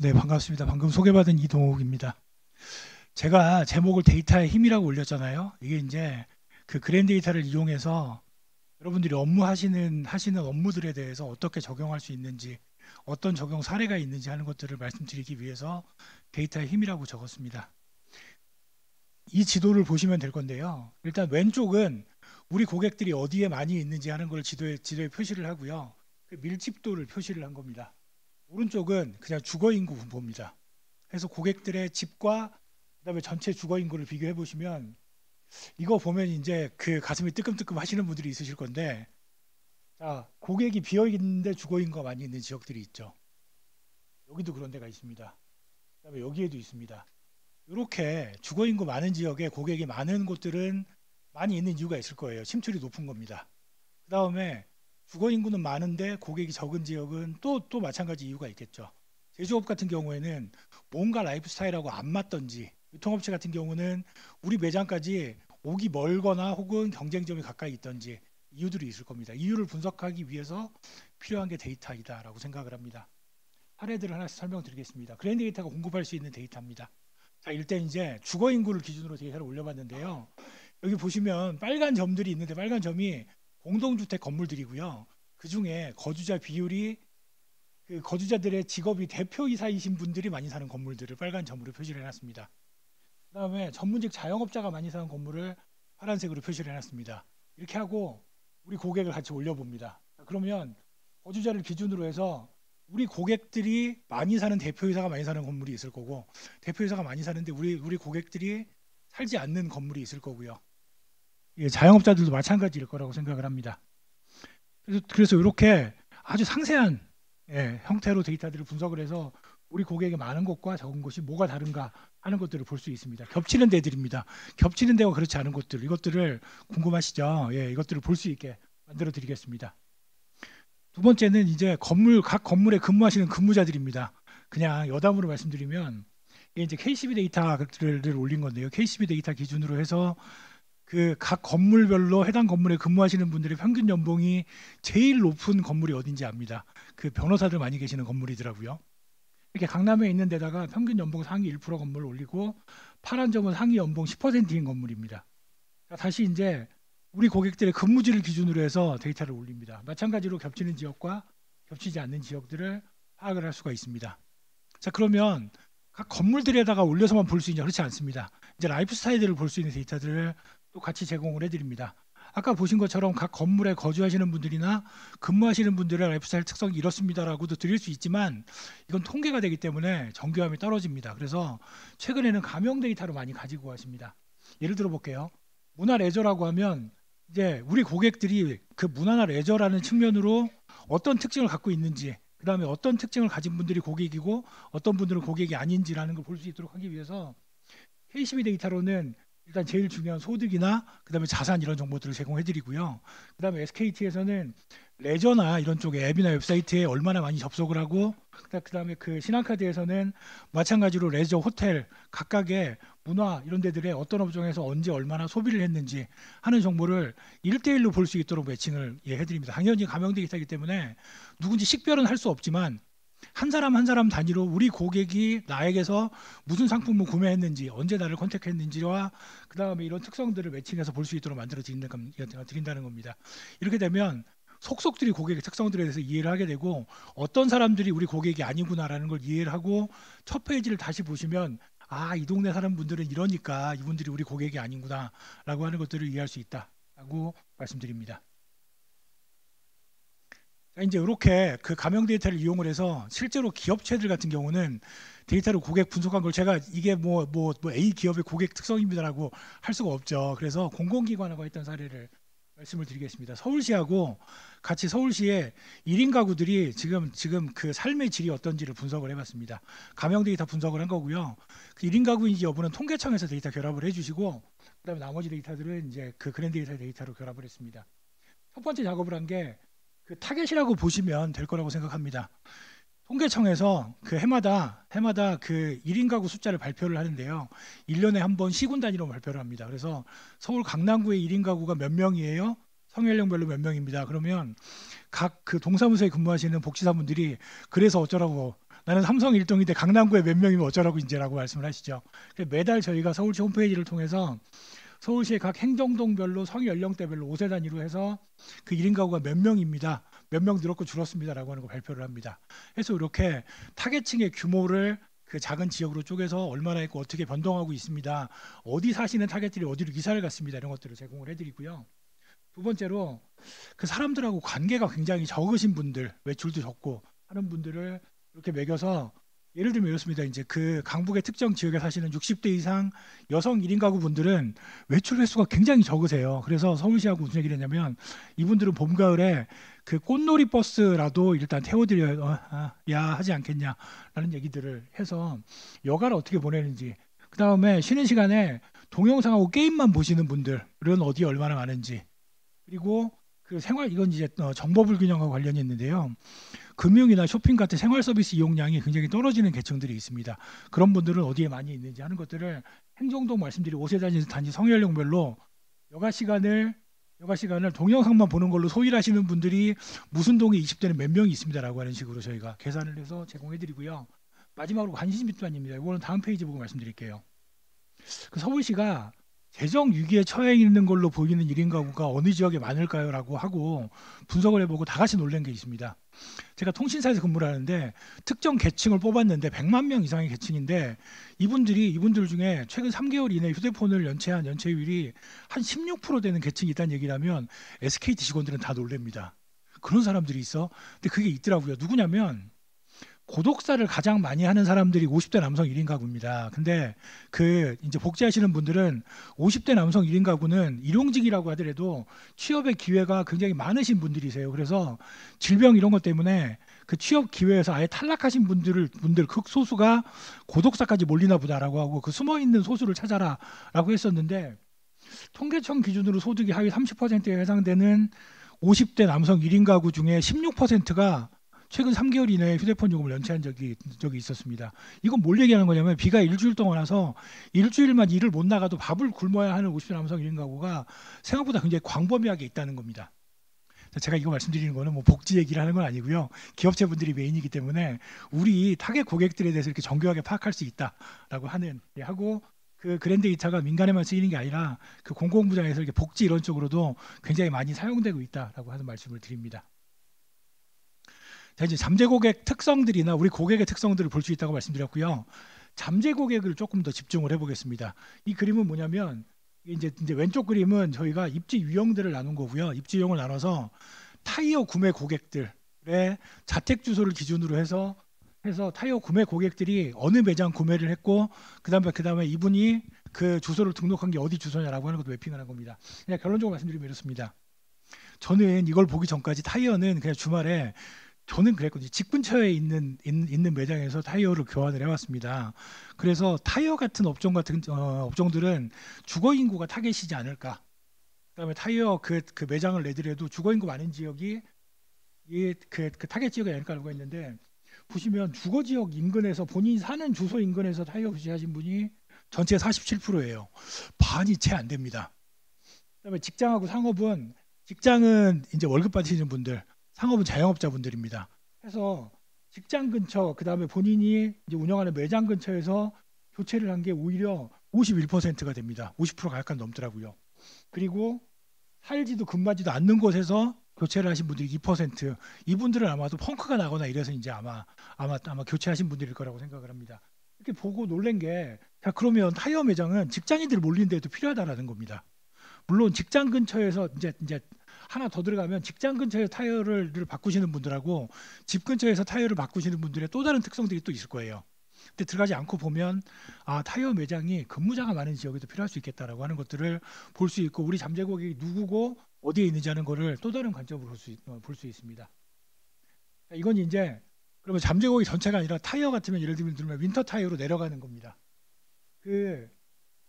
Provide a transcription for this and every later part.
네, 반갑습니다. 방금 소개받은 이동욱입니다. 제가 제목을 데이터의 힘이라고 올렸잖아요. 이게 이제 그 그랜 데이터를 이용해서 여러분들이 하시는 업무들에 대해서 어떻게 적용할 수 있는지, 어떤 적용 사례가 있는지 하는 것들을 말씀드리기 위해서 데이터의 힘이라고 적었습니다. 이 지도를 보시면 될 건데요. 일단 왼쪽은 우리 고객들이 어디에 많이 있는지 하는 걸 지도에 표시를 하고요. 그 밀집도를 표시를 한 겁니다. 오른쪽은 그냥 주거 인구 분포입니다. 그래서 고객들의 집과 그다음에 전체 주거 인구를 비교해 보시면 이거 보면 이제 그 가슴이 뜨끔뜨끔 하시는 분들이 있으실 건데, 자, 고객이 비어 있는데 주거 인구가 많이 있는 지역들이 있죠. 여기도 그런 데가 있습니다. 그다음에 여기에도 있습니다. 이렇게 주거 인구 많은 지역에 고객이 많은 곳들은 많이 있는 이유가 있을 거예요. 침투율이 높은 겁니다. 그다음에 주거 인구는 많은데 고객이 적은 지역은 또 마찬가지 이유가 있겠죠. 제조업 같은 경우에는 뭔가 라이프 스타일하고 안 맞던지, 유통업체 같은 경우는 우리 매장까지 오기 멀거나 혹은 경쟁점이 가까이 있던지 이유들이 있을 겁니다. 이유를 분석하기 위해서 필요한 게 데이터이다라고 생각을 합니다. 사례들을 하나씩 설명드리겠습니다. 그랜 데이터가 공급할 수 있는 데이터입니다. 자, 일단 이제 주거 인구를 기준으로 데이터를 올려봤는데요. 여기 보시면 빨간 점들이 있는데 빨간 점이 공동주택 건물들이고요. 그 중에 거주자 비율이 그 거주자들의 직업이 대표이사이신 분들이 많이 사는 건물들을 빨간 점으로 표시를 해놨습니다. 그 다음에 전문직 자영업자가 많이 사는 건물을 파란색으로 표시를 해놨습니다. 이렇게 하고 우리 고객을 같이 올려봅니다. 그러면 거주자를 기준으로 해서 우리 고객들이 많이 사는 대표이사가 많이 사는 건물이 있을 거고, 대표이사가 많이 사는데 우리 고객들이 살지 않는 건물이 있을 거고요. 예, 자영업자들도 마찬가지일 거라고 생각을 합니다. 그래서 이렇게 아주 상세한 형태로 데이터들을 분석을 해서 우리 고객의 많은 곳과 적은 곳이 뭐가 다른가 하는 것들을 볼 수 있습니다. 겹치는 데들입니다. 겹치는 데와 그렇지 않은 곳들, 이것들을 궁금하시죠? 예, 이것들을 볼 수 있게 만들어 드리겠습니다. 두 번째는 이제 각 건물에 근무하시는 근무자들입니다. 그냥 여담으로 말씀드리면 이게 이제 KCB 데이터를 올린 건데요. KCB 데이터 기준으로 해서 그 각 건물별로 해당 건물에 근무하시는 분들의 평균 연봉이 제일 높은 건물이 어딘지 압니다. 그 변호사들 많이 계시는 건물이더라고요. 이렇게 강남에 있는 데다가 평균 연봉 상위 1% 건물을 올리고 파란 점은 상위 연봉 10%인 건물입니다. 다시 이제 우리 고객들의 근무지를 기준으로 해서 데이터를 올립니다. 마찬가지로 겹치는 지역과 겹치지 않는 지역들을 파악을 할 수가 있습니다. 자, 그러면 각 건물들에다가 올려서만 볼 수 있냐? 그렇지 않습니다. 이제 라이프 스타일들을 볼 수 있는 데이터들을 또 같이 제공을 해드립니다. 아까 보신 것처럼 각 건물에 거주하시는 분들이나 근무하시는 분들의 라이프 스타일 특성이 이렇습니다라고도 드릴 수 있지만 이건 통계가 되기 때문에 정교함이 떨어집니다. 그래서 최근에는 가명 데이터로 많이 가지고 가십니다. 예를 들어 볼게요. 문화 레저라고 하면 이제 우리 고객들이 그 문화나 레저라는 측면으로 어떤 특징을 갖고 있는지, 그 다음에 어떤 특징을 가진 분들이 고객이고 어떤 분들은 고객이 아닌지라는 걸 볼 수 있도록 하기 위해서 KCB 데이터로는 일단 제일 중요한 소득이나 그다음에 자산 이런 정보들을 제공해 드리고요. 그다음에 SKT에서는 레저나 이런 쪽에 앱이나 웹사이트에 얼마나 많이 접속을 하고, 그다음에 그 신한카드에서는 마찬가지로 레저, 호텔 각각의 문화 이런 데들의 어떤 업종에서 언제 얼마나 소비를 했는지 하는 정보를 1대1로 볼 수 있도록 매칭을 해드립니다. 당연히 가명 데이터이기 때문에 누군지 식별은 할 수 없지만 한 사람 한 사람 단위로 우리 고객이 나에게서 무슨 상품을 구매했는지, 언제 나를 컨택했는지와 그 다음에 이런 특성들을 매칭해서 볼 수 있도록 만들어 드린다는 겁니다. 이렇게 되면 속속들이 고객의 특성들에 대해서 이해를 하게 되고 어떤 사람들이 우리 고객이 아니구나라는 걸 이해를 하고 첫 페이지를 다시 보시면 아, 이 동네 사는 분들은 이러니까 이분들이 우리 고객이 아닌구나 라고 하는 것들을 이해할 수 있다라고 말씀드립니다. 이제 이렇게 그 가명 데이터를 이용을 해서 실제로 기업체들 같은 경우는 데이터를 고객 분석한 걸 제가 이게 뭐 A 기업의 고객 특성입니다라고 할 수가 없죠. 그래서 공공기관하고 했던 사례를 말씀을 드리겠습니다. 서울시하고 같이 서울시의 1인 가구들이 지금 그 삶의 질이 어떤지를 분석을 해봤습니다. 가명 데이터 분석을 한 거고요. 그 1인 가구인지 여부는 통계청에서 데이터 결합을 해주시고 그다음에 나머지 데이터들은 이제 그 그랜 데이터 데이터로 결합을 했습니다. 첫 번째 작업을 한 게 그 타겟이라고 보시면 될 거라고 생각합니다. 통계청에서 그 해마다 그 1인 가구 숫자를 발표를 하는데요. 1년에 한 번 시군 단위로 발표를 합니다. 그래서 서울 강남구의 1인 가구가 몇 명이에요? 성연령별로 몇 명입니다. 그러면 각 그 동사무소에 근무하시는 복지사분들이 그래서 어쩌라고 나는 삼성 1동인데 강남구에 몇 명이면 어쩌라고 이제라고 말씀을 하시죠. 매달 저희가 서울시 홈페이지를 통해서 서울시의 각 행정동별로 성인 연령대별로 5세 단위로 해서 그 1인 가구가 몇 명입니다. 몇 명 늘었고 줄었습니다라고 하는 거 발표를 합니다. 그래서 이렇게 타겟층의 규모를 그 작은 지역으로 쪼개서 얼마나 있고 어떻게 변동하고 있습니다. 어디 사시는 타겟들이 어디로 이사를 갔습니다. 이런 것들을 제공을 해드리고요. 두 번째로 그 사람들하고 관계가 굉장히 적으신 분들, 외출도 적고 하는 분들을 이렇게 매겨서 예를 들면 이렇습니다. 이제 그 강북의 특정 지역에 사시는 60대 이상 여성 1인 가구 분들은 외출 횟수가 굉장히 적으세요. 그래서 서울시하고 무슨 얘기를 했냐면 이분들은 봄, 가을에 그 꽃놀이 버스라도 일단 태워드려야 하지 않겠냐라는 얘기들을 해서 여가를 어떻게 보내는지, 그 다음에 쉬는 시간에 동영상하고 게임만 보시는 분들은 어디 얼마나 많은지, 그리고 그 생활, 이건 이제 정보 불균형과 관련이 있는데요. 금융이나 쇼핑 같은 생활 서비스 이용량이 굉장히 떨어지는 계층들이 있습니다. 그런 분들은 어디에 많이 있는지 하는 것들을 행정동 말씀드린 5세 단지 성연령별로 여가 시간을 동영상만 보는 걸로 소일하시는 분들이 무슨 동에 20대는 몇 명이 있습니다라고 하는 식으로 저희가 계산을 해서 제공해드리고요. 마지막으로 관심 집단입니다. 이거는 다음 페이지 보고 말씀드릴게요. 그 서울시가 재정 위기에 처해 있는 걸로 보이는 1인 가구가 어느 지역에 많을까요? 라고 하고 분석을 해보고 다 같이 놀란 게 있습니다. 제가 통신사에서 근무를 하는데 특정 계층을 뽑았는데 100만 명 이상의 계층인데 이분들 중에 최근 3개월 이내 휴대폰을 연체한 연체율이 한 16% 되는 계층이 있다는 얘기라면 SKT 직원들은 다 놀랍니다. 그런 사람들이 있어? 근데 그게 있더라고요. 누구냐면 고독사를 가장 많이 하는 사람들이 50대 남성 1인 가구입니다. 근데 그 이제 복지하시는 분들은 50대 남성 1인 가구는 일용직이라고 하더라도 취업의 기회가 굉장히 많으신 분들이세요. 그래서 질병 이런 것 때문에 그 취업 기회에서 아예 탈락하신 분들 극소수가 고독사까지 몰리나 보다라고 하고 그 숨어 있는 소수를 찾아라라고 했었는데 통계청 기준으로 소득이 하위 30%에 해당되는 50대 남성 1인 가구 중에 16%가 최근 3개월 이내에 휴대폰 요금을 연체한 적이 있었습니다. 이건 뭘 얘기하는 거냐면 비가 일주일 동안 와서 일주일만 일을 못 나가도 밥을 굶어야 하는 50대 남성 1인 가구가 생각보다 굉장히 광범위하게 있다는 겁니다. 제가 이거 말씀드리는 거는 뭐 복지 얘기를 하는 건 아니고요. 기업체분들이 메인이기 때문에 우리 타겟 고객들에 대해서 이렇게 정교하게 파악할 수 있다라고 하고 그 그랜드데이터가 민간에만 쓰이는 게 아니라 그 공공부장에서 이렇게 복지 이런 쪽으로도 굉장히 많이 사용되고 있다라고 하는 말씀을 드립니다. 자, 이제 잠재 고객 특성들이나 우리 고객의 특성들을 볼 수 있다고 말씀드렸고요. 잠재 고객을 조금 더 집중을 해보겠습니다. 이 그림은 뭐냐면 이제 왼쪽 그림은 저희가 입지 유형들을 나눈 거고요. 입지 유형을 나눠서 타이어 구매 고객들의 자택 주소를 기준으로 해서 타이어 구매 고객들이 어느 매장 구매를 했고 그다음에 이분이 그 주소를 등록한 게 어디 주소냐라고 하는 것도 매핑을 한 겁니다. 그냥 결론적으로 말씀드리면 이렇습니다. 저는 이걸 보기 전까지 타이어는 그냥 주말에 저는 그랬거든요. 집 근처에 있는 매장에서 타이어를 교환을 해왔습니다. 그래서 타이어 같은 업종들은 주거 인구가 타겟이지 않을까. 그다음에 타이어 그 매장을 내더라도 주거 인구 많은 지역이 그 타겟 지역이 아닐까 알고 있는데 보시면 주거 지역 인근에서 본인이 사는 주소 인근에서 타이어 구매하신 분이 전체 47%예요. 반이 채 안 됩니다. 그다음에 직장하고 상업은 직장은 이제 월급 받으시는 분들. 상업은 자영업자분들입니다. 그래서 직장 근처, 그 다음에 본인이 이제 운영하는 매장 근처에서 교체를 한 게 오히려 51%가 됩니다. 50%가 약간 넘더라고요. 그리고 살지도 근무하지도 않는 곳에서 교체를 하신 분들이 2%. 이분들은 아마도 펑크가 나거나 이래서 이제 아마 교체하신 분들일 거라고 생각을 합니다. 이렇게 보고 놀란 게, 자, 그러면 타이어 매장은 직장인들이 몰리는 데도 필요하다라는 겁니다. 물론 직장 근처에서 이제 하나 더 들어가면 직장 근처에 타이어를 바꾸시는 분들하고 집 근처에서 타이어를 바꾸시는 분들의 또 다른 특성들이 또 있을 거예요. 근데 들어가지 않고 보면 타이어 매장이 근무자가 많은 지역에도 필요할 수 있겠다라고 하는 것들을 볼 수 있고 우리 잠재 고객이 누구고 어디에 있는지 하는 거를 또 다른 관점으로 볼 수 있습니다. 이건 이제 그러면 잠재 고객 전체가 아니라 타이어 같으면 예를 들면 윈터 타이어로 내려가는 겁니다.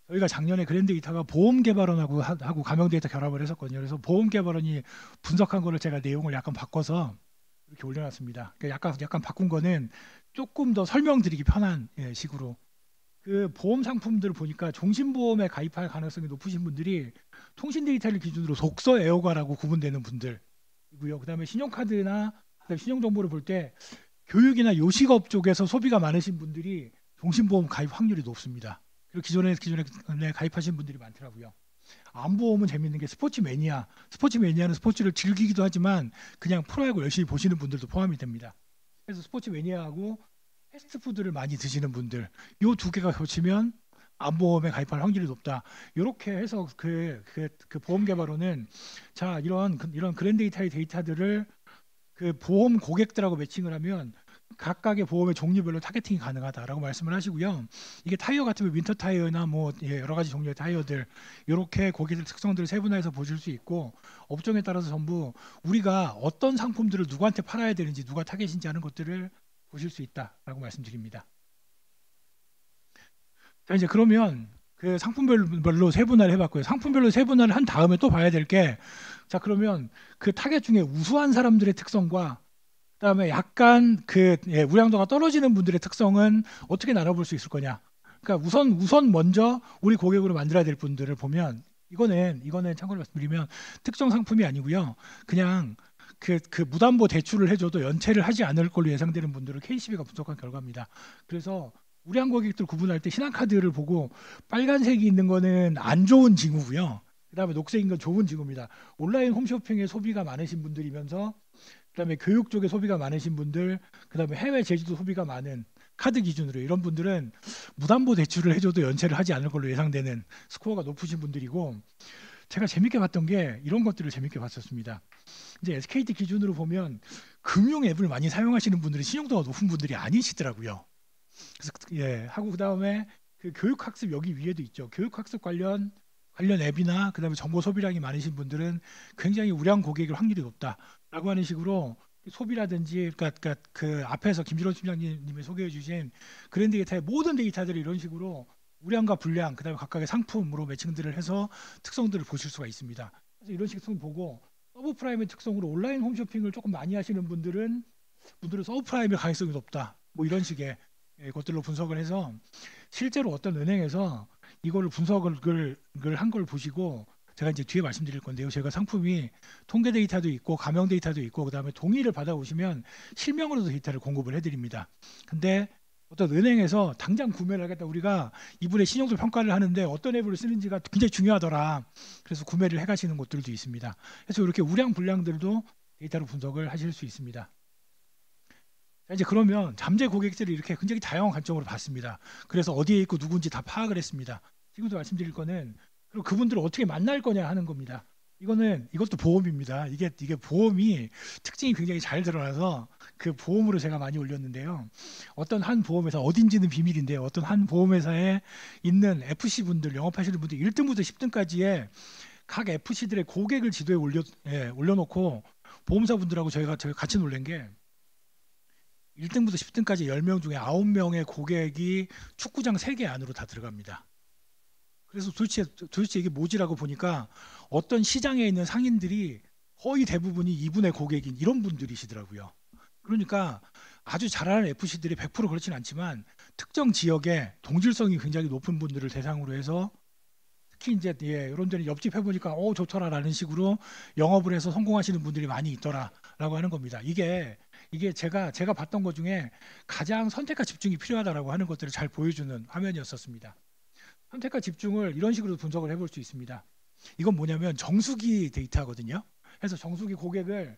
저희가 작년에 그랜드데이터가 보험개발원하고 가명데이터 결합을 했었거든요. 그래서 보험개발원이 분석한 거를 제가 내용을 약간 바꿔서 이렇게 올려놨습니다. 그러니까 약간 바꾼 거는 조금 더 설명드리기 편한 식으로. 그 보험 상품들을 보니까 종신보험에 가입할 가능성이 높으신 분들이 통신 데이터를 기준으로 독서 애호가라고 구분되는 분들이고요. 그다음에 신용카드나 신용정보를 볼 때 교육이나 요식업 쪽에서 소비가 많으신 분들이 종신보험 가입 확률이 높습니다. 그리고 기존에 가입하신 분들이 많더라고요. 안보험은 재밌는 게 스포츠 매니아. 스포츠 매니아는 스포츠를 즐기기도 하지만 그냥 프로야구 열심히 보시는 분들도 포함이 됩니다. 그래서 스포츠 매니아하고 패스트푸드를 많이 드시는 분들, 요 두 개가 겹치면 안보험에 가입할 확률이 높다. 이렇게 해서 그 보험 개발원은 자 이런 그랜데이터의 데이터들을 그 보험 고객들하고 매칭을 하면 각각의 보험의 종류별로 타겟팅이 가능하다라고 말씀을 하시고요. 이게 타이어 같으면 윈터 타이어나 뭐 여러 가지 종류의 타이어들 이렇게 고객들 특성들을 세분화해서 보실 수 있고 업종에 따라서 전부 우리가 어떤 상품들을 누구한테 팔아야 되는지 누가 타겟인지 하는 것들을 보실 수 있다라고 말씀드립니다. 자 이제 그러면 그 상품별로 세분화를 해봤고요. 상품별로 세분화를 한 다음에 또 봐야 될 게 자 그러면 그 타겟 중에 우수한 사람들의 특성과 그다음에 약간 우량도가 떨어지는 분들의 특성은 어떻게 나눠볼 수 있을 거냐? 그러니까 우선 먼저 우리 고객으로 만들어야 될 분들을 보면 이거는 참고로 말씀드리면 특정 상품이 아니고요. 그냥 그 무담보 대출을 해줘도 연체를 하지 않을 걸로 예상되는 분들을 KCB가 분석한 결과입니다. 그래서 우량 고객들 구분할 때 신한카드를 보고 빨간색이 있는 거는 안 좋은 징후고요. 그다음에 녹색인 건 좋은 징후입니다. 온라인 홈쇼핑에 소비가 많으신 분들이면서 그다음에 교육 쪽에 소비가 많으신 분들, 그다음에 해외 제주도 소비가 많은 카드 기준으로 이런 분들은 무담보 대출을 해줘도 연체를 하지 않을 걸로 예상되는 스코어가 높으신 분들이고 제가 재밌게 봤던 게 이런 것들을 재밌게 봤었습니다. 이제 SKT 기준으로 보면 금융 앱을 많이 사용하시는 분들이 신용도가 높은 분들이 아니시더라고요. 그래서 하고 그다음에 그 교육학습 여기 위에도 있죠. 교육학습 관련 앱이나 그다음에 정보 소비량이 많으신 분들은 굉장히 우량 고객일 확률이 높다라고 하는 식으로 소비라든지 그러니까 그 앞에서 김준호 팀장님이 소개해 주신 그랜드 데이터의 모든 데이터들이 이런 식으로 우량과 불량 그다음에 각각의 상품으로 매칭들을 해서 특성들을 보실 수가 있습니다. 그래서 이런 식의 특성 보고 서브프라임의 특성으로 온라인 홈쇼핑을 조금 많이 하시는 분들은 서브프라임의 가능성이 높다. 뭐 이런 식의 것들로 분석을 해서 실제로 어떤 은행에서 이거를 분석을 한 걸 보시고 제가 이제 뒤에 말씀드릴 건데요. 제가 상품이 통계 데이터도 있고 가명 데이터도 있고 그다음에 동의를 받아오시면 실명으로도 데이터를 공급을 해드립니다. 근데 어떤 은행에서 당장 구매를 하겠다. 우리가 이분의 신용도 평가를 하는데 어떤 앱을 쓰는지가 굉장히 중요하더라. 그래서 구매를 해가시는 곳들도 있습니다. 그래서 이렇게 우량 불량들도 데이터로 분석을 하실 수 있습니다. 자, 이제 그러면 잠재 고객들을 이렇게 굉장히 다양한 관점으로 봤습니다. 그래서 어디에 있고 누군지 다 파악을 했습니다. 지금도 말씀드릴 거는 그리고 그분들을 어떻게 만날 거냐 하는 겁니다. 이것도 보험입니다. 이게 보험이 특징이 굉장히 잘 드러나서 그 보험으로 제가 많이 올렸는데요. 어떤 한 보험회사 어딘지는 비밀인데요. 어떤 한 보험회사에 있는 FC 분들 영업하시는 분들 1등부터 10등까지의 각 FC들의 고객을 지도에 올려놓고 보험사 분들하고 저희가 같이 놀란 게 1등부터 10등까지 10명 중에 9명의 고객이 축구장 3개 안으로 다 들어갑니다. 그래서 도대체 이게 뭐지라고 보니까 어떤 시장에 있는 상인들이 거의 대부분이 이분의 고객인 이런 분들이시더라고요. 그러니까 아주 잘하는 FC들이 100% 그렇진 않지만 특정 지역에 동질성이 굉장히 높은 분들을 대상으로 해서 특히 이제 이런 데는 옆집 해보니까 좋더라라는 식으로 영업을 해서 성공하시는 분들이 많이 있더라라고 하는 겁니다. 이게 제가 봤던 것 중에 가장 선택과 집중이 필요하다라고 하는 것들을 잘 보여주는 화면이었었습니다. 선택과 집중을 이런 식으로 분석을 해볼 수 있습니다. 이건 뭐냐면 정수기 데이터거든요. 그래서 정수기 고객을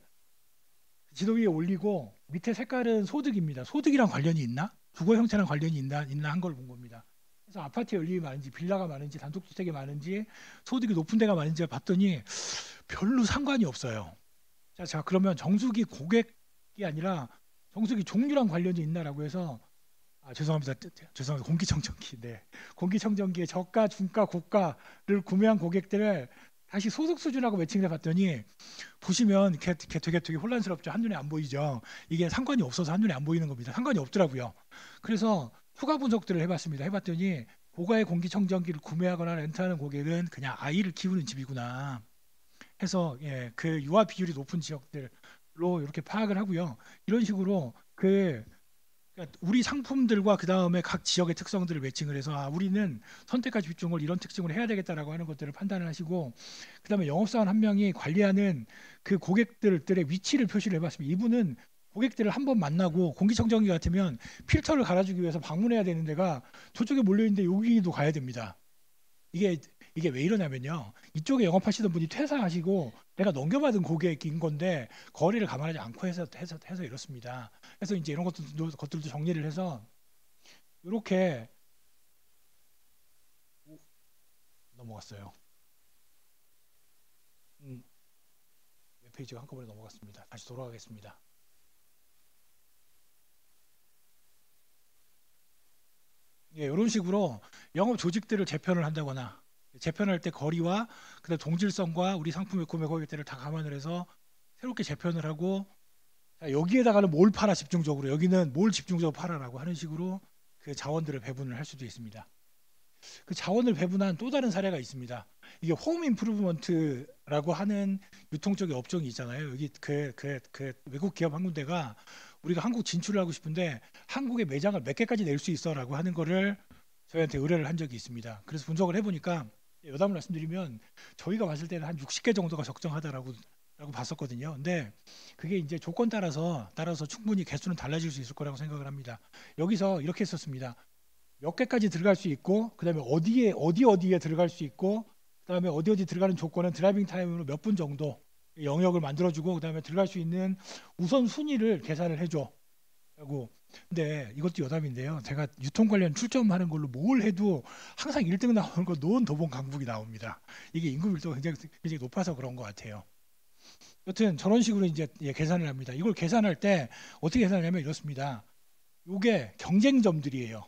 지도 위에 올리고 밑에 색깔은 소득입니다. 소득이랑 관련이 있나? 주거 형태랑 관련이 있나 한 걸 본 겁니다. 그래서 아파트에 연립이 많은지 빌라가 많은지 단독주택이 많은지 소득이 높은 데가 많은지 봤더니 별로 상관이 없어요. 자 그러면 정수기 고객이 아니라 정수기 종류랑 관련이 있나라고 해서 죄송합니다. 공기청정기. 네. 공기청정기의 저가, 중가, 고가를 구매한 고객들을 다시 소득 수준하고 매칭을 해봤더니 보시면 이렇게 되게 혼란스럽죠. 한눈에 안 보이죠. 이게 상관이 없어서 한눈에 안 보이는 겁니다. 상관이 없더라고요. 그래서 추가 분석들을 해봤습니다. 해봤더니 고가의 공기청정기를 구매하거나 렌트하는 고객은 그냥 아이를 키우는 집이구나 해서 그 유아 비율이 높은 지역들로 이렇게 파악을 하고요. 이런 식으로 그러니까 우리 상품들과 그 다음에 각 지역의 특성들을 매칭을 해서 우리는 선택과 집중을 이런 특징으로 해야 되겠다라고 하는 것들을 판단을 하시고 그 다음에 영업사원 한 명이 관리하는 그 고객들의 위치를 표시를 해봤습니다. 이분은 고객들을 한 번 만나고 공기청정기 같으면 필터를 갈아주기 위해서 방문해야 되는 데가 저쪽에 몰려있는데 여기도 가야 됩니다. 이게 이게 왜 이러냐면요. 이쪽에 영업하시던 분이 퇴사하시고 내가 넘겨받은 고객인 건데 거리를 감안하지 않고 해서 이렇습니다. 그래서 이제 이런 것들도 정리를 해서 이렇게 넘어갔어요. 웹페이지가 한꺼번에 넘어갔습니다. 다시 돌아가겠습니다. 예, 이런 식으로 영업 조직들을 재편을 한다거나 재편할 때 거리와 그다음 동질성과 우리 상품의 구매 고객들을 다 감안을 해서 새롭게 재편을 하고 자, 여기에다가는 뭘 팔아 집중적으로 여기는 뭘 집중적으로 팔아라고 하는 식으로 그 자원들을 배분을 할 수도 있습니다. 그 자원을 배분한 또 다른 사례가 있습니다. 이게 홈 임프루브먼트라고 하는 유통 쪽의 업종이 있잖아요. 여기 그 외국 기업 한 군데가 우리가 한국 진출을 하고 싶은데 한국에 매장을 몇 개까지 낼 수 있어라고 하는 거를 저희한테 의뢰를 한 적이 있습니다. 그래서 분석을 해보니까 여담을 말씀드리면 저희가 봤을 때는 한 60개 정도가 적정하다라고 봤었거든요. 근데 그게 이제 조건 따라서 충분히 개수는 달라질 수 있을 거라고 생각을 합니다. 여기서 이렇게 했었습니다. 몇 개까지 들어갈 수 있고 그다음에 어디에 들어갈 수 있고 그다음에 어디 들어가는 조건은 드라이빙 타임으로 몇 분 정도 영역을 만들어주고 그다음에 들어갈 수 있는 우선 순위를 계산을 해줘. 라고. 근데 이것도 여담인데요. 제가 유통 관련 출점하는 걸로 뭘 해도 항상 1등 나오는 거 노원 도봉 강북이 나옵니다. 이게 인구 밀도가 굉장히 높아서 그런 것 같아요. 여튼 저런 식으로 이제 계산을 합니다. 이걸 계산할 때 어떻게 계산하냐면 이렇습니다. 이게 경쟁점들이에요.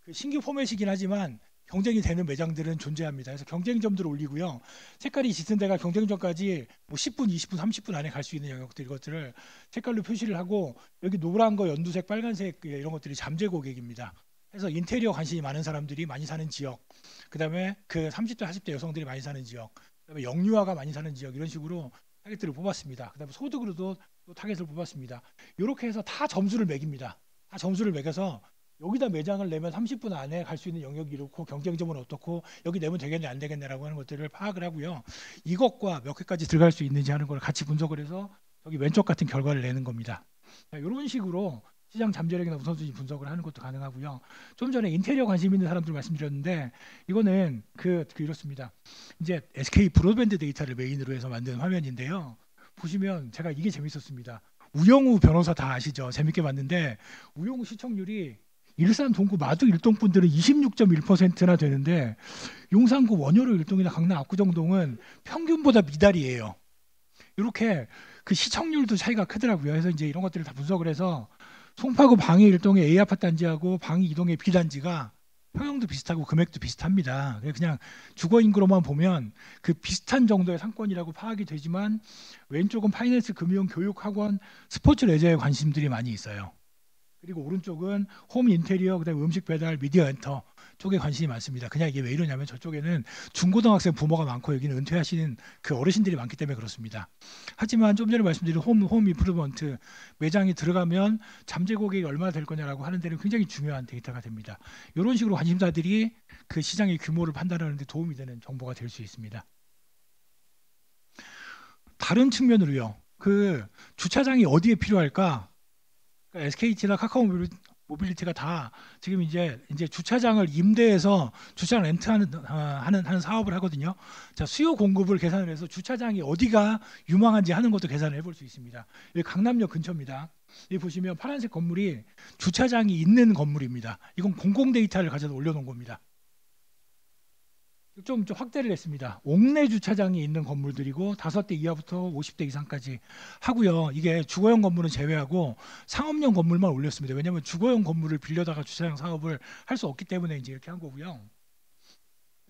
그 신규 포맷이긴 하지만 경쟁이 되는 매장들은 존재합니다. 그래서 경쟁점들을 올리고요. 색깔이 짙은 데가 경쟁점까지 뭐 10분, 20분, 30분 안에 갈 수 있는 영역들 이것들을 색깔로 표시를 하고 여기 노란 거, 연두색, 빨간색 이런 것들이 잠재 고객입니다. 그래서 인테리어 관심이 많은 사람들이 많이 사는 지역, 그다음에 그 30대, 40대 여성들이 많이 사는 지역, 그다음에 영유아가 많이 사는 지역 이런 식으로 타겟들을 뽑았습니다. 그다음에 소득으로도 또 타겟을 뽑았습니다. 이렇게 해서 다 점수를 매깁니다. 다 점수를 매겨서 여기다 매장을 내면 30분 안에 갈 수 있는 영역이 이렇고 경쟁점은 어떻고 여기 내면 되겠네 안 되겠네라고 하는 것들을 파악을 하고요. 이것과 몇 개까지 들어갈 수 있는지 하는 걸 같이 분석을 해서 여기 왼쪽 같은 결과를 내는 겁니다. 자, 이런 식으로 시장 잠재력이나 우선순위 분석을 하는 것도 가능하고요. 좀 전에 인테리어 관심 있는 사람들 말씀드렸는데 이거는 이렇습니다. 이제 SK 브로드밴드 데이터를 메인으로 해서 만든 화면인데요. 보시면 제가 이게 재밌었습니다. 우영우 변호사 다 아시죠? 재밌게 봤는데 우영우 시청률이 일산, 동구, 마두 일동 분들은 26.1%나 되는데 용산구, 원효로 일동이나 강남, 압구정동은 평균보다 미달이에요. 이렇게 그 시청률도 차이가 크더라고요. 그래서 이제 이런 것들을 다 분석을 해서 송파구 방해 일동의 A 아파트 단지하고 방해 이동의 B 단지가 평형도 비슷하고 금액도 비슷합니다. 그냥 주거 인구로만 보면 그 비슷한 정도의 상권이라고 파악이 되지만 왼쪽은 파이낸스, 금융, 교육, 학원, 스포츠 레저에 관심들이 많이 있어요. 그리고 오른쪽은 홈 인테리어, 그다음에 음식 배달, 미디어 엔터 쪽에 관심이 많습니다. 그냥 이게 왜 이러냐면 저쪽에는 중고등학생 부모가 많고 여기는 은퇴하시는 그 어르신들이 많기 때문에 그렇습니다. 하지만 좀 전에 말씀드린 홈 임프루먼트 매장이 들어가면 잠재 고객이 얼마나 될 거냐라고 하는 데는 굉장히 중요한 데이터가 됩니다. 이런 식으로 관심사들이 그 시장의 규모를 판단하는 데 도움이 되는 정보가 될 수 있습니다. 다른 측면으로요. 그 주차장이 어디에 필요할까? 그러니까 SKT나 카카오 모빌리티가 다 지금 이제 주차장을 임대해서 주차장 렌트하는 하는 사업을 하거든요. 자, 수요 공급을 계산을 해서 주차장이 어디가 유망한지 하는 것도 계산을 해볼 수 있습니다. 여기 강남역 근처입니다. 여기 보시면 파란색 건물이 주차장이 있는 건물입니다. 이건 공공 데이터를 가져다 올려놓은 겁니다. 좀 확대를 했습니다. 옥내 주차장이 있는 건물들이고 5대 이하부터 50대 이상까지 하고요. 이게 주거용 건물은 제외하고 상업용 건물만 올렸습니다. 왜냐하면 주거용 건물을 빌려다가 주차장 사업을 할 수 없기 때문에 이제 이렇게 한 거고요.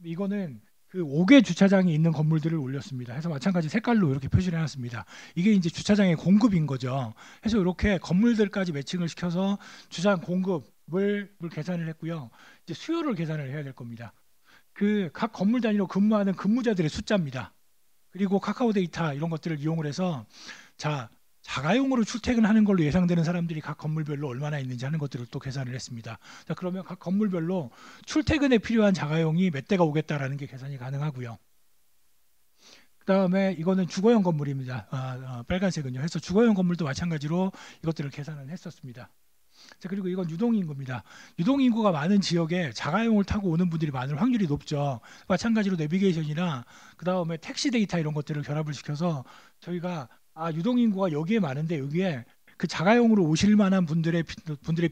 이거는 그 5개 주차장이 있는 건물들을 올렸습니다. 해서 마찬가지 색깔로 이렇게 표시를 해놨습니다. 이게 이제 주차장의 공급인 거죠. 해서 이렇게 건물들까지 매칭을 시켜서 주차장 공급을 계산을 했고요. 이제 수요를 계산을 해야 될 겁니다. 그 각 건물 단위로 근무하는 근무자들의 숫자입니다. 그리고 카카오 데이터 이런 것들을 이용을 해서 자가용으로 출퇴근하는 걸로 예상되는 사람들이 각 건물별로 얼마나 있는지 하는 것들을 또 계산을 했습니다. 자, 그러면 각 건물별로 출퇴근에 필요한 자가용이 몇 대가 오겠다라는 게 계산이 가능하고요. 그다음에 이거는 주거용 건물입니다. 빨간색은요. 해서 주거용 건물도 마찬가지로 이것들을 계산을 했었습니다. 자, 그리고 이건 유동인구입니다. 유동인구가 많은 지역에 자가용을 타고 오는 분들이 많을 확률이 높죠. 마찬가지로 내비게이션이나 그다음에 택시 데이터 이런 것들을 결합을 시켜서 저희가 유동인구가 여기에 많은데 여기에 그 자가용으로 오실 만한 분들의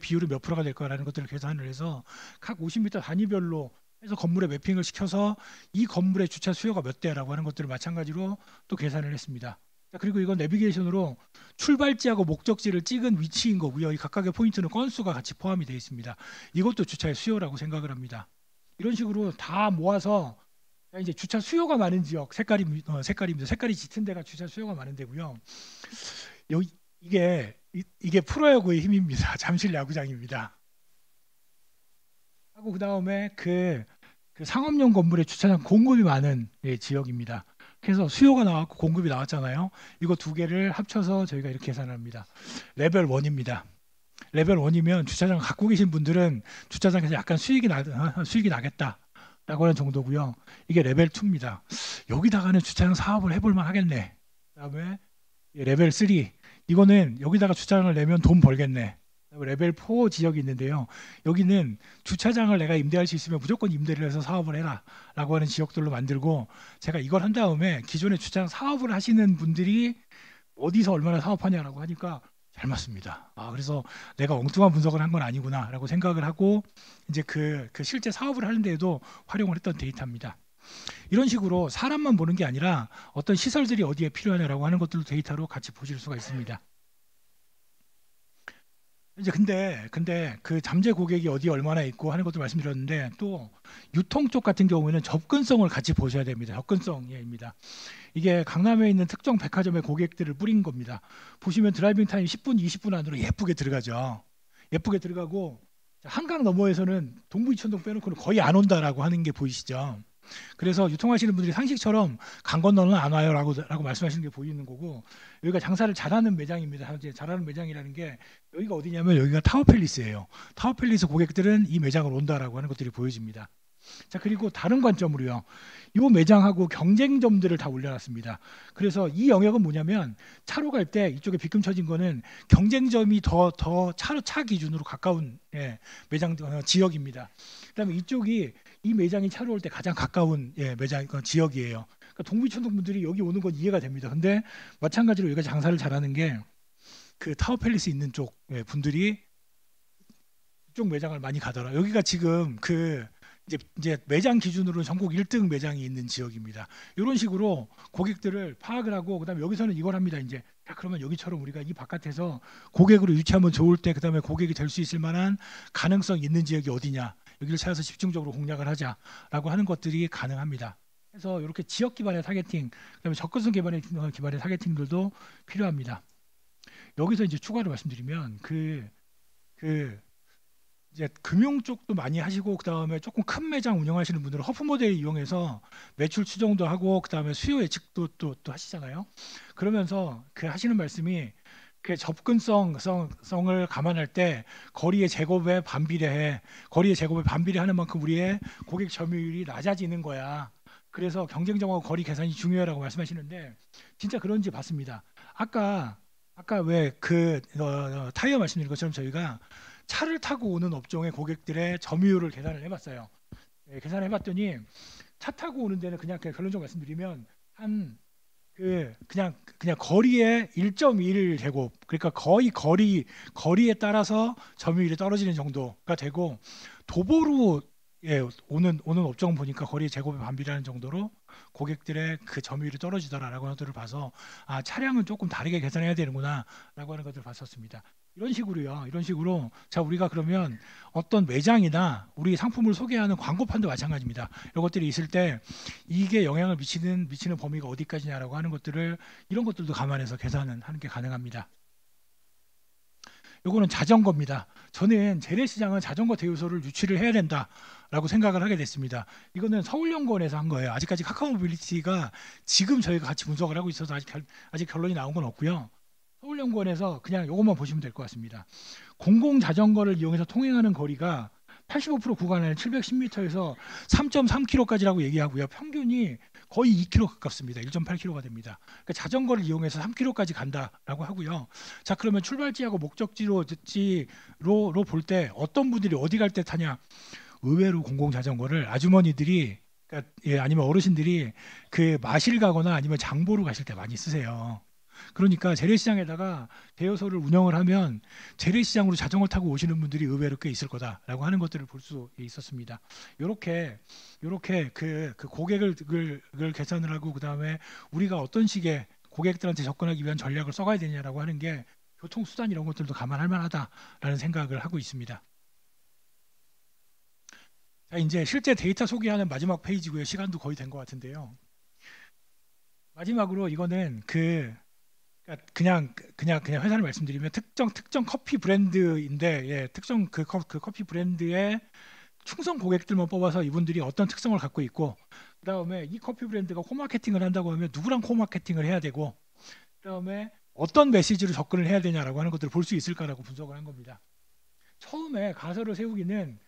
비율이 몇 프로가 될 거라는 것들을 계산을 해서 각 50m 단위별로 해서 건물에 매핑을 시켜서 이 건물의 주차 수요가 몇 대라고 하는 것들을 마찬가지로 또 계산을 했습니다. 자, 그리고 이건 내비게이션으로 출발지하고 목적지를 찍은 위치인 거고요. 이 각각의 포인트는 건수가 같이 포함이 되어 있습니다. 이것도 주차의 수요라고 생각을 합니다. 이런 식으로 다 모아서 이제 주차 수요가 많은 지역 색깔입니다. 색깔이 짙은 데가 주차 수요가 많은 데고요. 여기 이게 프로야구의 힘입니다. 잠실 야구장입니다. 하고 그 다음에 그 상업용 건물의 주차장 공급이 많은 지역입니다. 그래서 수요가 나왔고 공급이 나왔잖아요. 이거 두 개를 합쳐서 저희가 이렇게 계산합니다. 레벨 1입니다. 레벨 1이면 주차장 갖고 계신 분들은 주차장에서 약간 수익이 나겠다라고 하는 정도고요. 이게 레벨 2입니다. 여기다가는 주차장 사업을 해볼 만 하겠네. 그다음에 레벨 3 이거는 여기다가 주차장을 내면 돈 벌겠네. 레벨 4 지역이 있는데요. 여기는 주차장을 내가 임대할 수 있으면 무조건 임대를 해서 사업을 해라 라고 하는 지역들로 만들고, 제가 이걸 한 다음에 기존에 주차장 사업을 하시는 분들이 어디서 얼마나 사업하냐라고 하니까 잘 맞습니다. 그래서 내가 엉뚱한 분석을 한 건 아니구나 라고 생각을 하고 이제 그 실제 사업을 하는 데에도 활용을 했던 데이터입니다. 이런 식으로 사람만 보는 게 아니라 어떤 시설들이 어디에 필요하냐라고 하는 것들도 데이터로 같이 보실 수가 있습니다. 이제 근데 그 잠재 고객이 어디에 얼마나 있고 하는 것도 말씀드렸는데, 또 유통 쪽 같은 경우에는 접근성을 같이 보셔야 됩니다. 접근성입니다. 이게 강남에 있는 특정 백화점의 고객들을 뿌린 겁니다. 보시면 드라이빙 타임 10분, 20분 안으로 예쁘게 들어가죠. 예쁘게 들어가고 한강 너머에서는 동부이천동 빼놓고는 거의 안 온다라고 하는 게 보이시죠. 그래서 유통하시는 분들이 상식처럼 강 건너는 안 와요라고 말씀하시는 게 보이는 거고, 여기가 장사를 잘하는 매장입니다. 잘하는 매장이라는 게 여기가 어디냐면 여기가 타워팰리스예요. 타워팰리스 고객들은 이 매장을 온다라고 하는 것들이 보여집니다. 자, 그리고 다른 관점으로요. 이 매장하고 경쟁점들을 다 올려놨습니다. 그래서 이 영역은 뭐냐면 차로 갈 때 이쪽에 빗금 쳐진 거는 경쟁점이 더 차 기준으로 가까운 매장 지역입니다. 그다음에 이쪽이 이 매장이 차로 올 때 가장 가까운 매장 지역이에요. 그러니까 동부이천동 분들이 여기 오는 건 이해가 됩니다. 근데 마찬가지로 여기가 장사를 잘하는 게 그 타워팰리스 있는 쪽 분들이 이쪽 매장을 많이 가더라. 여기가 지금 이제 매장 기준으로 전국 1등 매장이 있는 지역입니다. 이런 식으로 고객들을 파악을 하고, 그다음에 여기서는 이걸 합니다. 이제 그러면 여기처럼 우리가 이 바깥에서 고객으로 유치하면 좋을 때, 그다음에 고객이 될 수 있을 만한 가능성 있는 지역이 어디냐, 여기를 찾아서 집중적으로 공략을 하자라고 하는 것들이 가능합니다. 그래서 이렇게 지역 기반의 타겟팅, 그다음에 접근성 기반의 타겟팅들도 필요합니다. 여기서 이제 추가로 말씀드리면 이제 금융 쪽도 많이 하시고, 그다음에 조금 큰 매장 운영하시는 분들은 허프 모델 이용해서 매출 추정도 하고 그다음에 수요 예측도 또 하시잖아요. 그러면서 하시는 말씀이 접근성을 감안할 때 거리의 제곱에 반비례해. 거리의 제곱에 반비례하는 만큼 우리의 고객 점유율이 낮아지는 거야. 그래서 경쟁점하고 거리 계산이 중요하다고 말씀하시는데 진짜 그런지 봤습니다. 아까 왜 타이어 말씀드린 것처럼 저희가 차를 타고 오는 업종의 고객들의 점유율을 계산을 해봤어요. 계산을 해봤더니 차 타고 오는 데는 그냥 결론적으로 말씀드리면 그냥 거리의 1.1 제곱, 그러니까 거의 거리에 따라서 점유율이 떨어지는 정도가 되고, 도보로 오는 업종은 보니까 거리의 제곱에 반비례하는 정도로 고객들의 그 점유율이 떨어지더라라고 하는 것들을 봐서 차량은 조금 다르게 계산해야 되는구나라고 하는 것들을 봤었습니다. 이런 식으로 자, 우리가 그러면 어떤 매장이나 우리 상품을 소개하는 광고판도 마찬가지입니다. 이런 것들이 있을 때 이게 영향을 미치는 범위가 어디까지냐라고 하는 것들을, 이런 것들도 감안해서 계산하는 게 가능합니다. 요거는 자전거입니다. 저는 재래시장은 자전거 대여소를 유치를 해야 된다라고 생각을 하게 됐습니다. 이거는 서울연구원에서 한 거예요. 아직까지 카카오모빌리티가 지금 저희가 같이 분석을 하고 있어서 아직 결론이 나온 건 없고요. 서울연구원에서 그냥 이것만 보시면 될 것 같습니다. 공공 자전거를 이용해서 통행하는 거리가 85% 구간에 710m에서 3.3km까지라고 얘기하고요. 평균이 거의 2km 가깝습니다. 1.8km가 됩니다. 그러니까 자전거를 이용해서 3km까지 간다라고 하고요. 자, 그러면 출발지하고 목적지로 볼 때 어떤 분들이 어디 갈 때 타냐? 의외로 공공 자전거를 아주머니들이 그러니까 아니면 어르신들이 그 마실 가거나 아니면 장보러 가실 때 많이 쓰세요. 그러니까 재래시장에다가 대여소를 운영을 하면 재래시장으로 자전거 타고 오시는 분들이 의외로 꽤 있을 거다라고 하는 것들을 볼 수 있었습니다. 요렇게 그 고객을 계산을 하고 그다음에 우리가 어떤 식의 고객들한테 접근하기 위한 전략을 써가야 되냐라고 하는 게 교통수단 이런 것들도 감안할 만하다라는 생각을 하고 있습니다. 자, 이제 실제 데이터 소개하는 마지막 페이지고요. 시간도 거의 된 것 같은데요. 마지막으로 이거는 그러니까 그냥 회사를 말씀드리면 특정 커피 브랜드인데 특정 그 커피 브랜드의 충성 고객들만 뽑아서 이분들이 어떤 특성을 갖고 있고 그다음에 이 커피 브랜드가 코마케팅을 한다고 하면 누구랑 코마케팅을 해야 되고 그다음에 어떤 메시지로 접근을 해야 되냐라고 하는 것들을 볼 수 있을까라고 분석을 한 겁니다. 처음에 가설을 세우기는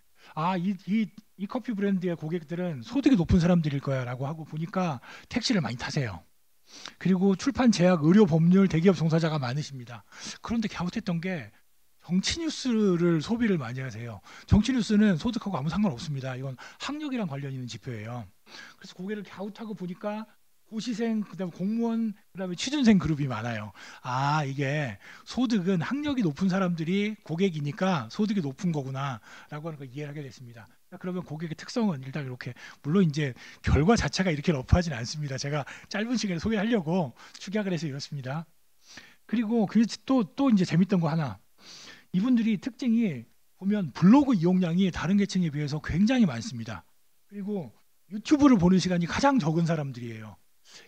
이 커피 브랜드의 고객들은 소득이 높은 사람들일 거야라고 하고 보니까 택시를 많이 타세요. 그리고 출판, 제약, 의료, 법률 대기업 종사자가 많으십니다. 그런데 갸웃했던 게 정치 뉴스를 소비를 많이 하세요. 정치 뉴스는 소득하고 아무 상관없습니다. 이건 학력이랑 관련 있는 지표예요. 그래서 고개를 갸웃하고 보니까 고시생, 그다음에 공무원, 그다음에 취준생 그룹이 많아요. 이게 소득은 학력이 높은 사람들이 고객이니까 소득이 높은 거구나라고 하는 걸 이해를 하게 됐습니다. 그러면 고객의 특성은 일단 이렇게 물론 이제 결과 자체가 이렇게 러프하진 않습니다. 제가 짧은 시간에 소개하려고 축약을 해서 이렇습니다. 그리고 또 이제 재밌던 거 하나. 이분들이 특징이 보면 블로그 이용량이 다른 계층에 비해서 굉장히 많습니다. 그리고 유튜브를 보는 시간이 가장 적은 사람들이에요.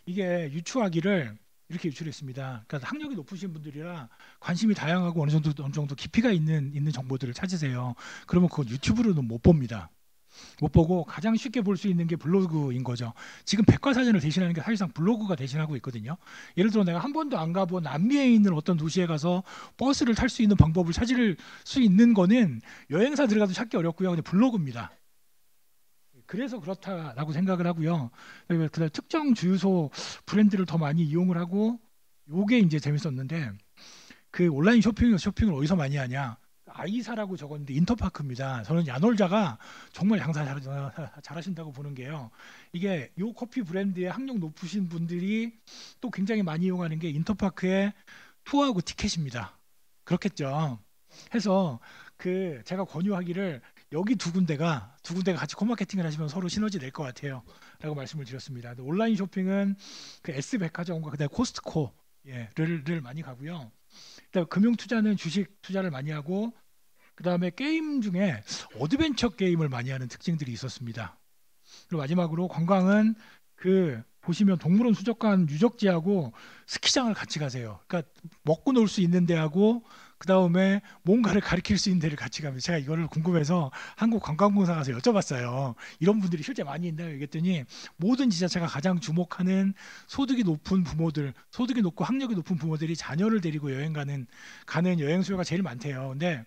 이게 유추하기를 이렇게 유출했습니다. 그러니까 학력이 높으신 분들이라 관심이 다양하고 어느 정도 깊이가 있는 정보들을 찾으세요. 그러면 그건 유튜브로는 못 봅니다. 못 보고 가장 쉽게 볼 수 있는 게 블로그인 거죠. 지금 백과사전을 대신하는 게 사실상 블로그가 대신하고 있거든요. 예를 들어 내가 한 번도 안 가본 남미에 있는 어떤 도시에 가서 버스를 탈 수 있는 방법을 찾을 수 있는 거는 여행사 들어가도 찾기 어렵고요. 근데 블로그입니다. 그래서 그렇다라고 생각을 하고요. 그다음에 특정 주유소 브랜드를 더 많이 이용을 하고 요게 이제 재밌었는데 그 온라인 쇼핑을 어디서 많이 하냐? 아이사라고 적었는데 인터파크입니다. 저는 야놀자가 정말 장사 잘하신다고 보는 게요. 이게 요 커피 브랜드의 학력 높으신 분들이 또 굉장히 많이 이용하는 게 인터파크의 투어하고 티켓입니다. 그렇겠죠. 해서 제가 권유하기를 여기 두 군데가 같이 코마케팅을 하시면 서로 시너지 낼 것 같아요. 라고 말씀을 드렸습니다. 온라인 쇼핑은 그 S백화점과 그다음에 코스트코 를 많이 가고요. 그다음에 금융 투자는 주식 투자를 많이 하고 그다음에 게임 중에 어드벤처 게임을 많이 하는 특징들이 있었습니다. 그리고 마지막으로 관광은 보시면 동물원 수족관 유적지하고 스키장을 같이 가세요. 그러니까 먹고 놀 수 있는 데하고 그다음에 뭔가를 가리킬 수 있는 데를 같이 가면서 제가 이거를 궁금해서 한국관광공사 가서 여쭤봤어요. 이런 분들이 실제 많이 있나요? 얘기했더니 모든 지자체가 가장 주목하는 소득이 높은 부모들, 소득이 높고 학력이 높은 부모들이 자녀를 데리고 여행 가는 여행 수요가 제일 많대요. 근데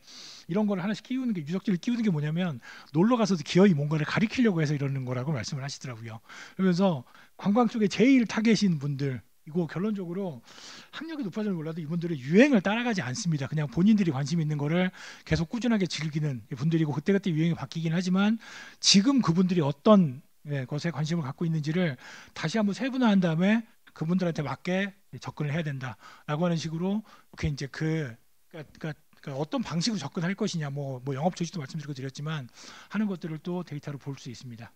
이런 걸 하나씩 키우는 게 유적지를 키우는 게 뭐냐면 놀러 가서도 기어이 뭔가를 가리키려고 해서 이러는 거라고 말씀을 하시더라고요. 그러면서 관광 쪽에 제일 타겟인 분들 이거 결론적으로 학력이 높아지는 몰라도 이분들은 유행을 따라가지 않습니다. 그냥 본인들이 관심 있는 거를 계속 꾸준하게 즐기는 분들이고 그때그때 유행이 바뀌긴 하지만 지금 그분들이 어떤 것에 관심을 갖고 있는지를 다시 한번 세분화한 다음에 그분들한테 맞게 접근을 해야 된다라고 하는 식으로 이렇게 이제 그러니까 어떤 방식으로 접근할 것이냐 뭐 영업 조직도 말씀드리고 드렸지만 하는 것들을 또 데이터로 볼 수 있습니다.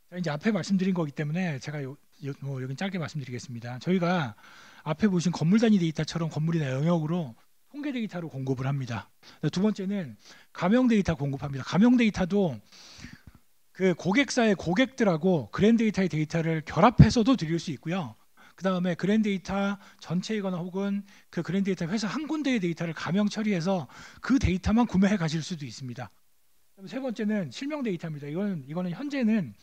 자, 이제 앞에 말씀드린 거기 때문에 제가 여긴 짧게 말씀드리겠습니다. 저희가 앞에 보신 건물 단위 데이터처럼 건물이나 영역으로 통계 데이터로 공급을 합니다. 두 번째는 가명 데이터 공급합니다. 가명 데이터도 그 고객사의 고객들하고 그랜데이터의 데이터를 결합해서도 드릴 수 있고요. 그 다음에 그랜데이터 전체이거나 혹은 그 그랜데이터 회사 한 군데의 데이터를 가명 처리해서 그 데이터만 구매해 가실 수도 있습니다. 세 번째는 실명 데이터입니다. 이거는 현재는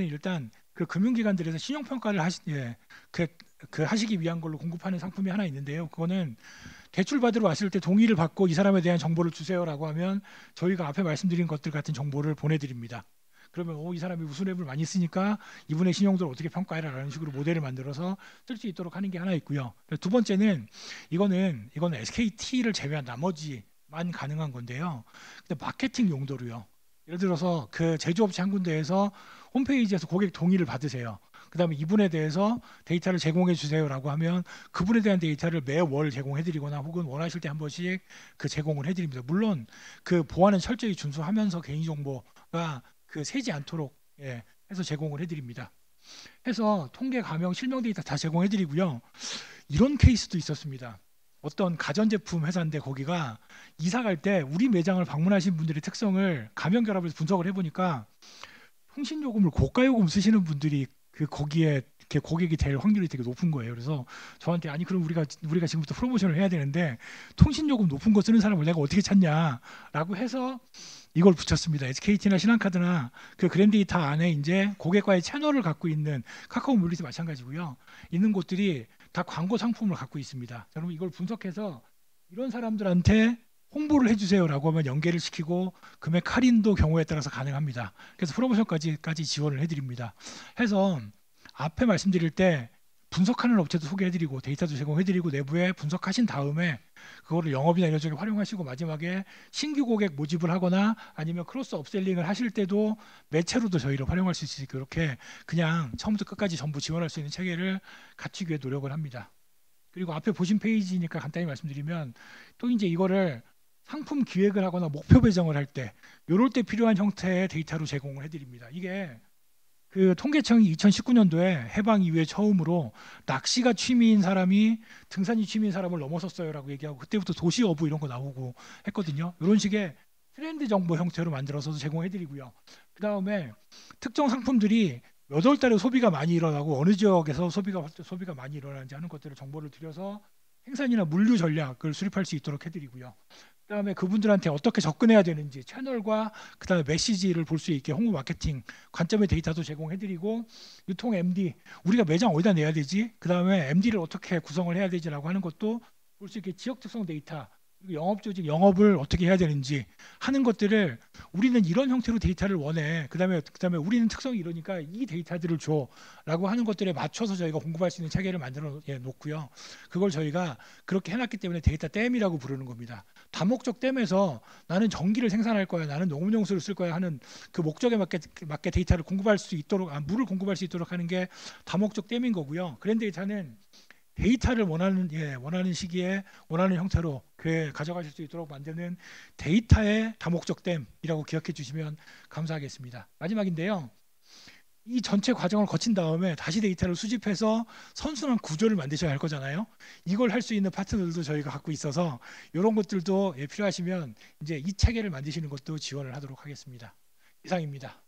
일단 그 금융기관들에서 신용평가를 하시기 위한 걸로 공급하는 상품이 하나 있는데요. 그거는 대출 받으러 왔을 때 동의를 받고 이 사람에 대한 정보를 주세요라고 하면 저희가 앞에 말씀드린 것들 같은 정보를 보내드립니다. 그러면 이 사람이 무슨 앱을 많이 쓰니까 이분의 신용도를 어떻게 평가해라라는 식으로 모델을 만들어서 쓸 수 있도록 하는 게 하나 있고요. 두 번째는 이거는 SKT를 제외한 나머지만 가능한 건데요. 근데 마케팅 용도로요. 예를 들어서 그 제조업체 한 군데에서 홈페이지에서 고객 동의를 받으세요. 그다음에 이분에 대해서 데이터를 제공해 주세요라고 하면 그분에 대한 데이터를 매월 제공해드리거나 혹은 원하실 때 한 번씩 그 제공을 해드립니다. 물론 그 보안은 철저히 준수하면서 개인정보가 그 새지 않도록 해서 제공을 해드립니다. 해서 통계, 가명, 실명 데이터 다 제공해드리고요. 이런 케이스도 있었습니다. 어떤 가전제품 회사인데 거기가 이사 갈 때 우리 매장을 방문하신 분들의 특성을 가명 결합해서 분석을 해보니까 통신요금을 고가요금 쓰시는 분들이 그 거기에 이렇게 고객이 될 확률이 되게 높은 거예요. 그래서 저한테 아니 그럼 우리가 지금부터 프로모션을 해야 되는데 통신요금 높은 거 쓰는 사람을 내가 어떻게 찾냐라고 해서 이걸 붙였습니다. SKT나 신한카드나 그 그랜데이터 안에 이제 고객과의 채널을 갖고 있는 카카오 뮬리티 마찬가지고요. 있는 곳들이 다 광고 상품을 갖고 있습니다. 여러분 이걸 분석해서 이런 사람들한테 홍보를 해주세요라고 하면 연계를 시키고 금액 할인도 경우에 따라서 가능합니다. 그래서 프로모션까지 지원을 해드립니다. 해서 앞에 말씀드릴 때 분석하는 업체도 소개해드리고 데이터도 제공해드리고 내부에 분석하신 다음에 그거를 영업이나 이런 쪽에 활용하시고 마지막에 신규 고객 모집을 하거나 아니면 크로스 업셀링을 하실 때도 매체로도 저희를 활용할 수 있으니 그렇게 그냥 처음부터 끝까지 전부 지원할 수 있는 체계를 갖추기 위해 노력을 합니다. 그리고 앞에 보신 페이지니까 간단히 말씀드리면 또 이제 이거를 상품 기획을 하거나 목표 배정을 할 때 이럴 때 필요한 형태의 데이터로 제공을 해드립니다. 이게 그 통계청이 2019년도에 해방 이후에 처음으로 낚시가 취미인 사람이 등산이 취미인 사람을 넘어섰어요라고 얘기하고 그때부터 도시 어부 이런 거 나오고 했거든요. 이런 식의 트렌드 정보 형태로 만들어서 제공해드리고요. 그 다음에 특정 상품들이 몇 월 달에 소비가 많이 일어나고 어느 지역에서 소비가 많이 일어나는지 하는 것들을 정보를 드려서 생산이나 물류 전략을 수립할 수 있도록 해드리고요. 그다음에 그분들한테 어떻게 접근해야 되는지 채널과 그다음에 메시지를 볼 수 있게 홍보 마케팅 관점의 데이터도 제공해드리고 유통 MD 우리가 매장 어디다 내야 되지? 그다음에 MD를 어떻게 구성을 해야 되지라고 하는 것도 볼 수 있게 지역 특성 데이터 그리고 영업 조직 영업을 어떻게 해야 되는지 하는 것들을 우리는 이런 형태로 데이터를 원해. 그다음에 우리는 특성이 이러니까 이 데이터들을 줘라고 하는 것들에 맞춰서 저희가 공급할 수 있는 체계를 만들어 놓고요. 그걸 저희가 그렇게 해놨기 때문에 데이터 댐이라고 부르는 겁니다. 다목적 댐에서 나는 전기를 생산할 거야, 나는 농업용수를 쓸 거야 하는 그 목적에 맞게 데이터를 공급할 수 있도록 물을 공급할 수 있도록 하는 게 다목적 댐인 거고요. 그랜데이터는 데이터를 원하는 시기에 원하는 형태로 가져가실 수 있도록 만드는 데이터의 다목적 댐이라고 기억해 주시면 감사하겠습니다. 마지막인데요. 이 전체 과정을 거친 다음에 다시 데이터를 수집해서 선순환 구조를 만드셔야 할 거잖아요. 이걸 할 수 있는 파트너들도 저희가 갖고 있어서 이런 것들도 필요하시면 이제 이 체계를 만드시는 것도 지원을 하도록 하겠습니다. 이상입니다.